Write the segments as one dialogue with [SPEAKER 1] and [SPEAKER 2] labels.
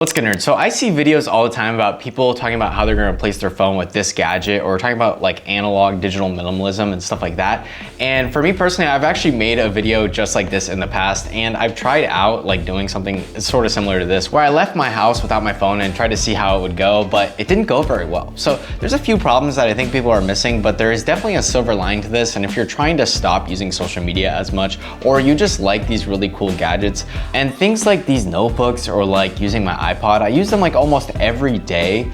[SPEAKER 1] What's good, nerd? So I see videos all the time about people talking about how they're gonna replace their phone with this gadget, or talking about like analog digital minimalism and stuff like that. And for me personally, I've actually made a video just like this in the past, and I've tried out like doing something sort of similar to this, where I left my house without my phone and tried to see how it would go, but it didn't go very well. So there's a few problems that I think people are missing, but there is definitely a silver lining to this. And if you're trying to stop using social media as much, or you just like these really cool gadgets and things like these notebooks, or like using my iPod, I use them like almost every day,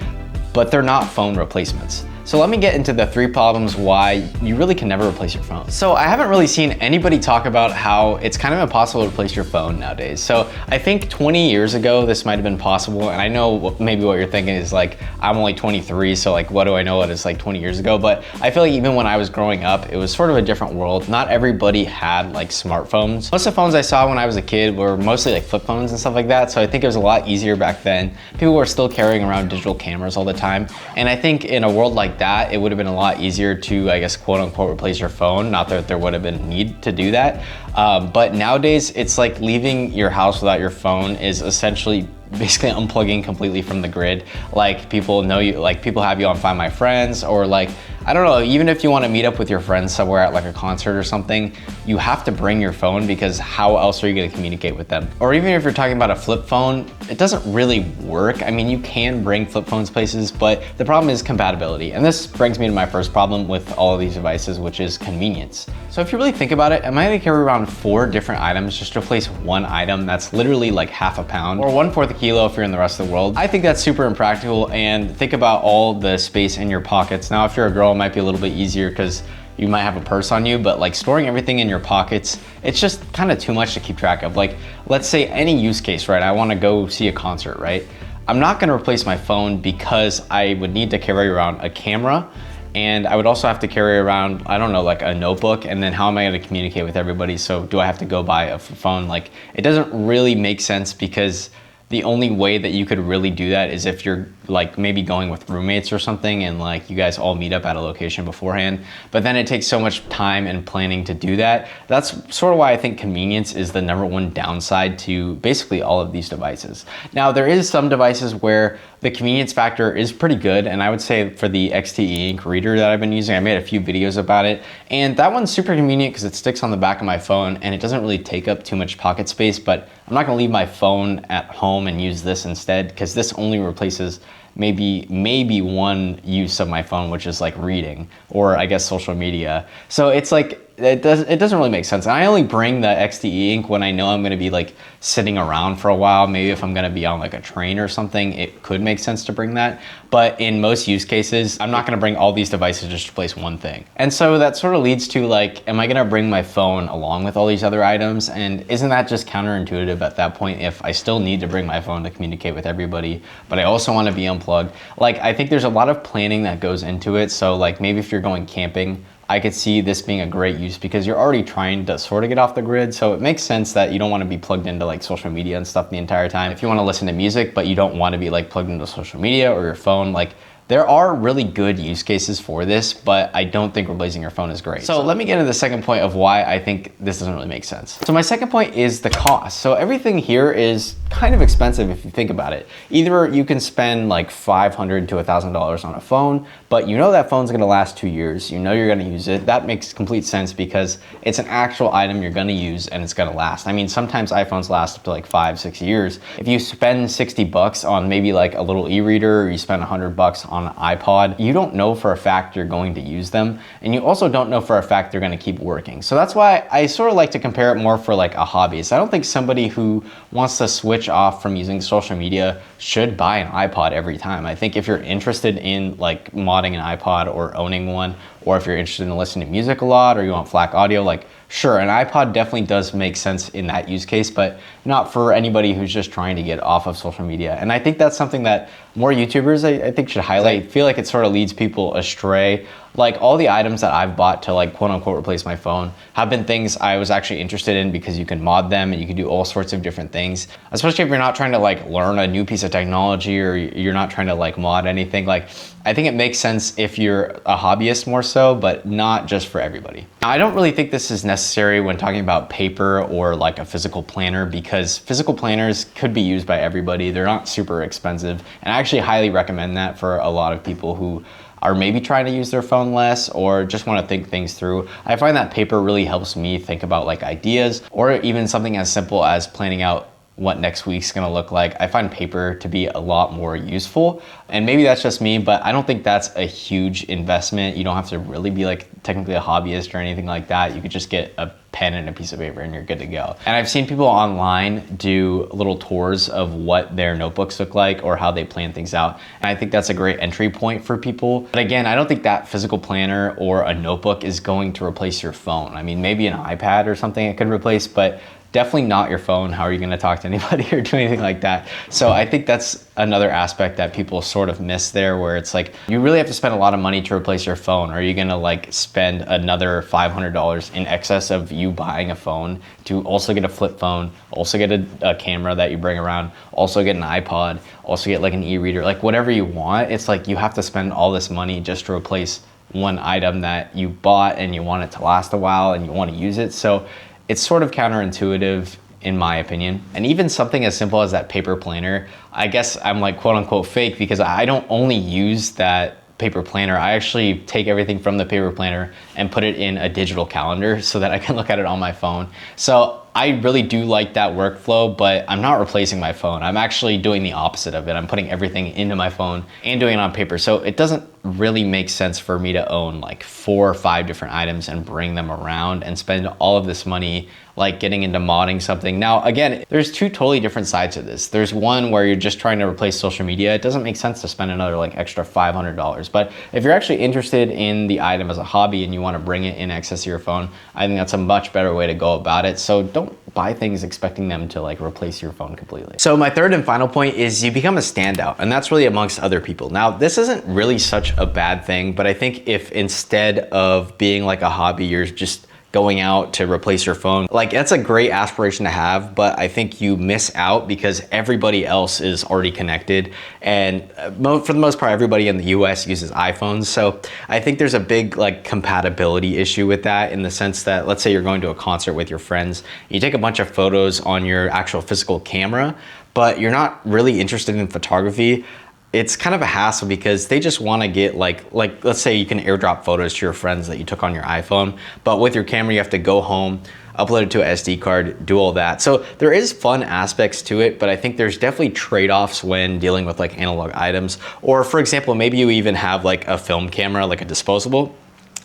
[SPEAKER 1] but they're not phone replacements. So let me get into the 3 problems why you really can never replace your phone. So I haven't really seen anybody talk about how it's kind of impossible to replace your phone nowadays. So I think 20 years ago, this might've been possible. And I know maybe what you're thinking is like, I'm only 23, so like, what do I know what it's like 20 years ago? But I feel like even when I was growing up, it was sort of a different world. Not everybody had like smartphones. Most of the phones I saw when I was a kid were mostly like flip phones and stuff like that. So I think it was a lot easier back then. People were still carrying around digital cameras all the time. And I think in a world like that, it would have been a lot easier to, I guess, quote unquote, replace your phone. Not that there would have been need to do that. But nowadays, it's like leaving your house without your phone is essentially basically unplugging completely from the grid. Like people know you, like people have you on Find My Friends, or like, I don't know, even if you want to meet up with your friends somewhere at like a concert or something, you have to bring your phone, because how else are you going to communicate with them? Or even if you're talking about a flip phone, it doesn't really work. I mean, you can bring flip phones places, but the problem is compatibility. And this brings me to my first problem with all of these devices, which is convenience. So if you really think about it, am I going to carry around 4 different items just to replace one item that's literally like half a pound, or 1/4 a kilo if you're in the rest of the world? I think that's super impractical. And think about all the space in your pockets. Now, if you're a girl, it might be a little bit easier because you might have a purse on you, but like storing everything in your pockets, it's just kind of too much to keep track of. Like, let's say any use case, right? I want to go see a concert, right? I'm not going to replace my phone because I would need to carry around a camera, and I would also have to carry around, I don't know, like a notebook. And then how am I going to communicate with everybody? So do I have to go buy a phone? Like, it doesn't really make sense, because the only way that you could really do that is if you're like maybe going with roommates or something, and like you guys all meet up at a location beforehand. But then it takes so much time and planning to do that. That's sort of why I think convenience is the #1 downside to basically all of these devices. Now, there is some devices where the convenience factor is pretty good, and I would say for the XTE ink reader that I've been using, I made a few videos about it, and that one's super convenient because it sticks on the back of my phone and it doesn't really take up too much pocket space. But I'm not gonna leave my phone at home and use this instead, because this only replaces maybe one use of my phone, which is like reading, or I guess social media. So it's like, it doesn't really make sense. And I only bring the XTE ink when I know I'm gonna be like sitting around for a while. Maybe if I'm gonna be on like a train or something, it could make sense to bring that. But in most use cases, I'm not gonna bring all these devices just to replace one thing. And so that sort of leads to like, am I gonna bring my phone along with all these other items? And isn't that just counterintuitive at that point, if I still need to bring my phone to communicate with everybody, but I also wanna be unplugged? Like, I think there's a lot of planning that goes into it. So like, maybe if you're going camping, I could see this being a great use, because you're already trying to sort of get off the grid. So it makes sense that you don't want to be plugged into like social media and stuff the entire time. If you want to listen to music, but you don't want to be like plugged into social media or your phone, like, there are really good use cases for this, but I don't think replacing your phone is great. So let me get into the second point of why I think this doesn't really make sense. So my second point is the cost. So everything here is kind of expensive if you think about it. Either you can spend like $500 to $1,000 on a phone, but you know that phone's gonna last 2 years. You know you're gonna use it. That makes complete sense, because it's an actual item you're gonna use and it's gonna last. I mean, sometimes iPhones last up to like 5-6 years. If you spend 60 bucks on maybe like a little e-reader, or you spend 100 bucks on an iPod, you don't know for a fact you're going to use them, and you also don't know for a fact they're going to keep working. So that's why I sort of like to compare it more for like a hobbyist. I don't think somebody who wants to switch off from using social media should buy an iPod every time. I think if you're interested in like modding an iPod or owning one, or if you're interested in listening to music a lot, or you want FLAC audio, like, sure, an iPod definitely does make sense in that use case, but not for anybody who's just trying to get off of social media. And I think that's something that more YouTubers, I think, should highlight. I feel like it sort of leads people astray Like all the items that I've bought to like quote unquote replace my phone have been things I was actually interested in because you can mod them and you can do all sorts of different things, especially if you're not trying to like learn a new piece of technology or you're not trying to like mod anything. Like I think it makes sense if you're a hobbyist more so, but not just for everybody. Now, I don't really think this is necessary when talking about paper or like a physical planner, because physical planners could be used by everybody. They're not super expensive. And I actually highly recommend that for a lot of people who are maybe trying to use their phone less or just want to think things through. I find that paper really helps me think about like ideas, or even something as simple as planning out what next week's gonna look like. I find paper to be a lot more useful. And maybe that's just me, but I don't think that's a huge investment. You don't have to really be like technically a hobbyist or anything like that. You could just get a pen and a piece of paper and you're good to go. And I've seen people online do little tours of what their notebooks look like or how they plan things out. And I think that's a great entry point for people. But again, I don't think that physical planner or a notebook is going to replace your phone. I mean, maybe an iPad or something it could replace, but definitely not your phone. How are you gonna talk to anybody or do anything like that? So I think that's another aspect that people sort of miss there, where it's like, you really have to spend a lot of money to replace your phone. Are you gonna like spend another $500 in excess of you buying a phone to also get a flip phone, also get a camera that you bring around, also get an iPod, also get like an e-reader, like whatever you want? It's like you have to spend all this money just to replace one item that you bought and you want it to last a while and you wanna use it. So it's sort of counterintuitive in my opinion. And even something as simple as that paper planner, I guess I'm like quote unquote fake because I don't only use that paper planner. I actually take everything from the paper planner and put it in a digital calendar so that I can look at it on my phone. So I really do like that workflow, but I'm not replacing my phone. I'm actually doing the opposite of it. I'm putting everything into my phone and doing it on paper. So it doesn't really make sense for me to own like 4 or 5 different items and bring them around and spend all of this money like getting into modding something. Now, again, there's 2 totally different sides to this. There's one where you're just trying to replace social media. It doesn't make sense to spend another like extra $500. But if you're actually interested in the item as a hobby and you want to bring it in excess of your phone, I think that's a much better way to go about it. So don't buy things expecting them to like replace your phone completely. So my third and final point is you become a standout, and that's really amongst other people. Now, this isn't really such a bad thing, but I think if instead of being like a hobby, you're just going out to replace your phone, like that's a great aspiration to have, but I think you miss out because everybody else is already connected, and for the most part everybody in the US uses iPhones. So I think there's a big like compatibility issue with that, in the sense that let's say you're going to a concert with your friends, you take a bunch of photos on your actual physical camera, but you're not really interested in photography. It's kind of a hassle because they just want to get like let's say you can airdrop photos to your friends that you took on your iPhone, but with your camera you have to go home, upload it to an SD card, do all that. So there is fun aspects to it, but I think there's definitely trade-offs when dealing with like analog items. Or for example, maybe you even have like a film camera, like a disposable.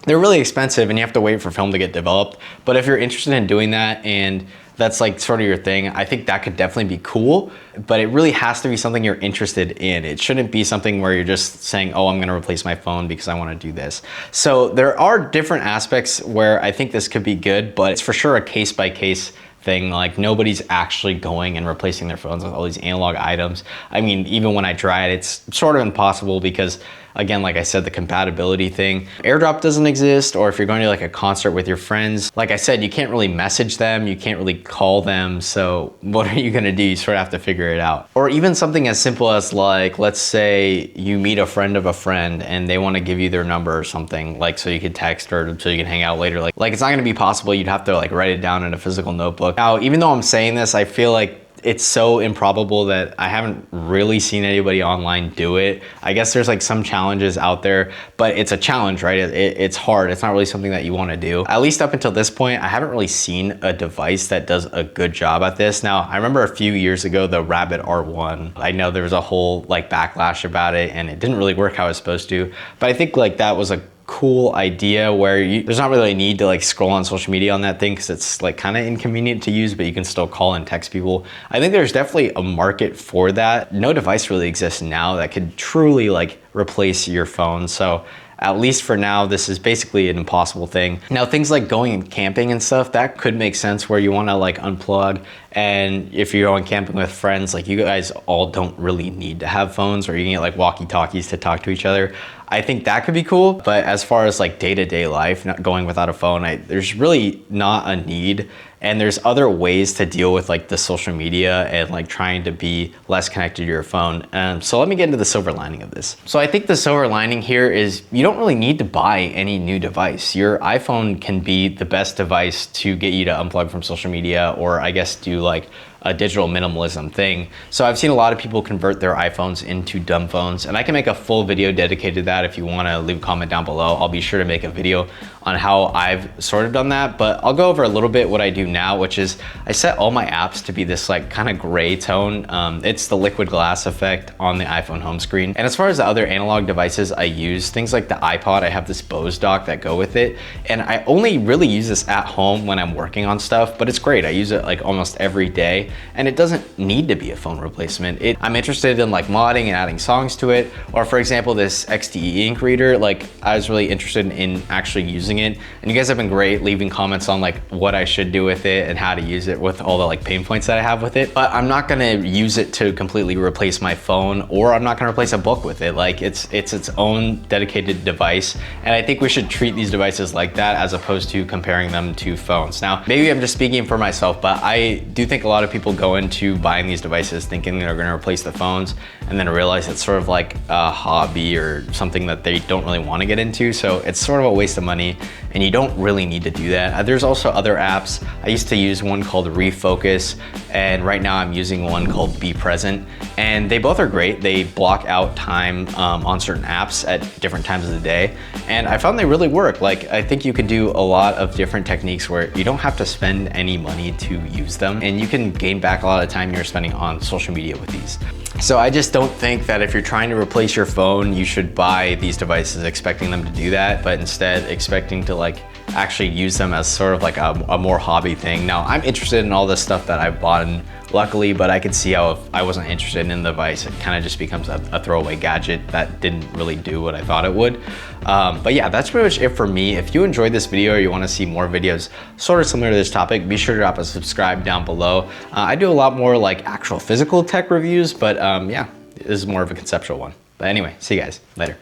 [SPEAKER 1] They're really expensive and you have to wait for film to get developed. But if you're interested in doing that and that's like sort of your thing, I think that could definitely be cool, but it really has to be something you're interested in. It shouldn't be something where you're just saying, oh, I'm gonna replace my phone because I wanna do this. So there are different aspects where I think this could be good, but it's for sure a case-by-case thing. Like nobody's actually going and replacing their phones with all these analog items. I mean, even when I try it, it's sort of impossible because again, like I said, the compatibility thing. AirDrop doesn't exist, or if you're going to like a concert with your friends, like I said, you can't really message them, you can't really call them, so what are you gonna do? You sort of have to figure it out. Or even something as simple as like, let's say you meet a friend of a friend and they wanna give you their number or something, like so you could text or so you can hang out later. Like it's not gonna be possible, you'd have to like write it down in a physical notebook. Now, even though I'm saying this, I feel like it's so improbable that I haven't really seen anybody online do it. I guess there's like some challenges out there, but it's a challenge, right? It's hard. It's not really something that you want to do. At least up until this point, I haven't really seen a device that does a good job at this. Now, I remember a few years ago, the Rabbit R1. I know there was a whole like backlash about it and it didn't really work how it was supposed to, but I think like that was a cool idea where there's not really a need to like scroll on social media on that thing because it's like kind of inconvenient to use, but you can still call and text people. I think there's definitely a market for that. No device really exists now that could truly like replace your phone. So at least for now, this is basically an impossible thing. Now, things like going camping and stuff, that could make sense where you wanna like unplug And if you're going camping with friends, like you guys all don't really need to have phones, or you can get like walkie-talkies to talk to each other. I think that could be cool, but as far as like day-to-day life, not going without a phone, there's really not a need. And there's other ways to deal with like the social media and like trying to be less connected to your phone. So let me get into the silver lining of this. So I think the silver lining here is you don't really need to buy any new device. Your iPhone can be the best device to get you to unplug from social media, or I guess do like a digital minimalism thing. So I've seen a lot of people convert their iPhones into dumb phones, and I can make a full video dedicated to that. If you want to leave a comment down below, I'll be sure to make a video on how I've sort of done that. But I'll go over a little bit what I do now, which is I set all my apps to be this like kind of gray tone. It's the liquid glass effect on the iPhone home screen. And as far as the other analog devices I use, things like the iPod, I have this Bose dock that go with it. And I only really use this at home when I'm working on stuff, but it's great. I use it like almost every day, and it doesn't need to be a phone replacement. I'm interested in like modding and adding songs to it. Or for example, this XDE ink reader, like I was really interested in actually using it. And you guys have been great leaving comments on like what I should do with it and how to use it with all the like pain points that I have with it. But I'm not gonna use it to completely replace my phone, or I'm not gonna replace a book with it. Like it's its own dedicated device. And I think we should treat these devices like that as opposed to comparing them to phones. Now, maybe I'm just speaking for myself, but I do think a lot of people go into buying these devices thinking they're gonna replace the phones, and then realize it's sort of like a hobby or something that they don't really wanna get into. So it's sort of a waste of money, and you don't really need to do that. There's also other apps. I used to use one called Refocus, and right now I'm using one called Be Present, and they both are great. They block out time on certain apps at different times of the day, and I found they really work. Like I think you can do a lot of different techniques where you don't have to spend any money to use them, and you can gain back a lot of time you're spending on social media with these. So I just don't think that if you're trying to replace your phone, you should buy these devices expecting them to do that, but instead expecting to like actually use them as sort of like a more hobby thing. Now, I'm interested in all this stuff that I've bought, and luckily, but I could see how if I wasn't interested in the device, it kind of just becomes a throwaway gadget that didn't really do what I thought it would. But yeah, that's pretty much it for me. If you enjoyed this video or you want to see more videos sort of similar to this topic, be sure to drop a subscribe down below. I do a lot more like actual physical tech reviews, but yeah, this is more of a conceptual one. But anyway, see you guys later.